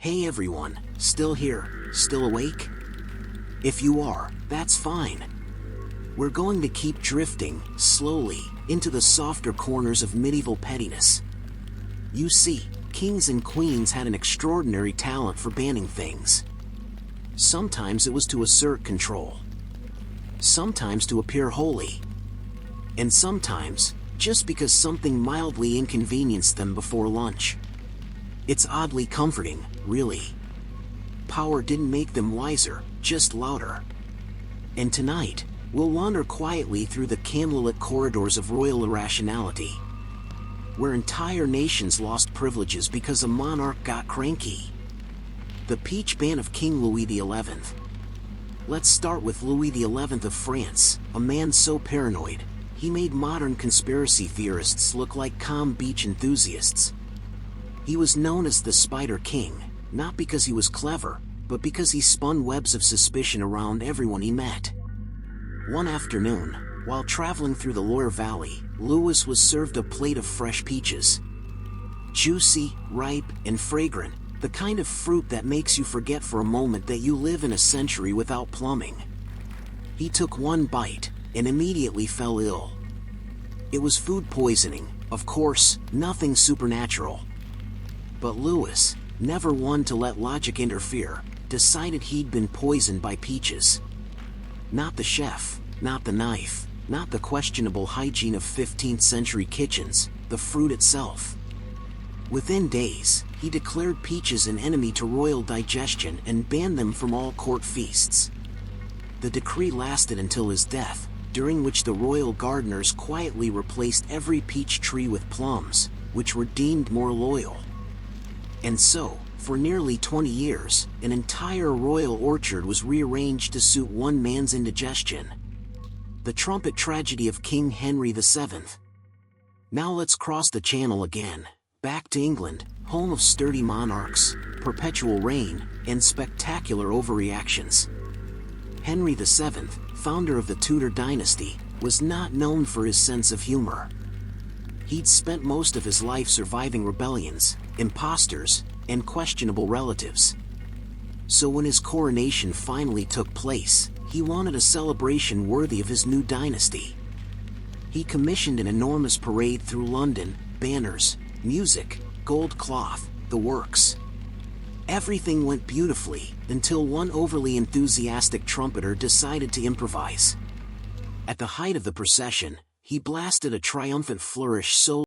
Hey everyone, still here, still awake? If you are, that's fine. We're going to keep drifting, slowly, into the softer corners of medieval pettiness. You see, kings and queens had an extraordinary talent for banning things. Sometimes it was to assert control. Sometimes to appear holy. And sometimes, just because something mildly inconvenienced them before lunch. It's oddly comforting, really. Power didn't make them wiser, just louder. And tonight, we'll wander quietly through the candlelit corridors of royal irrationality, where entire nations lost privileges because a monarch got cranky. The peach ban of King Louis XI. Let's start with Louis XI of France, a man so paranoid, he made modern conspiracy theorists look like calm beach enthusiasts. He was known as the Spider King, not because he was clever, but because he spun webs of suspicion around everyone he met. One afternoon, while traveling through the Loire Valley, Louis was served a plate of fresh peaches. Juicy, ripe, and fragrant, the kind of fruit that makes you forget for a moment that you live in a century without plumbing. He took one bite, and immediately fell ill. It was food poisoning, of course, nothing supernatural. But Louis, never one to let logic interfere, decided he'd been poisoned by peaches. Not the chef, not the knife, not the questionable hygiene of 15th century kitchens, the fruit itself. Within days, he declared peaches an enemy to royal digestion and banned them from all court feasts. The decree lasted until his death, during which the royal gardeners quietly replaced every peach tree with plums, which were deemed more loyal. And so, for nearly 20 years, an entire royal orchard was rearranged to suit one man's indigestion. The trumpet tragedy of King Henry VII. Now let's cross the channel again, back to England, home of sturdy monarchs, perpetual reign, and spectacular overreactions. Henry VII, founder of the Tudor dynasty, was not known for his sense of humor. He'd spent most of his life surviving rebellions, impostors, and questionable relatives. So when his coronation finally took place, he wanted a celebration worthy of his new dynasty. He commissioned an enormous parade through London, banners, music, gold cloth, the works. Everything went beautifully, until one overly enthusiastic trumpeter decided to improvise. At the height of the procession, he blasted a triumphant flourish so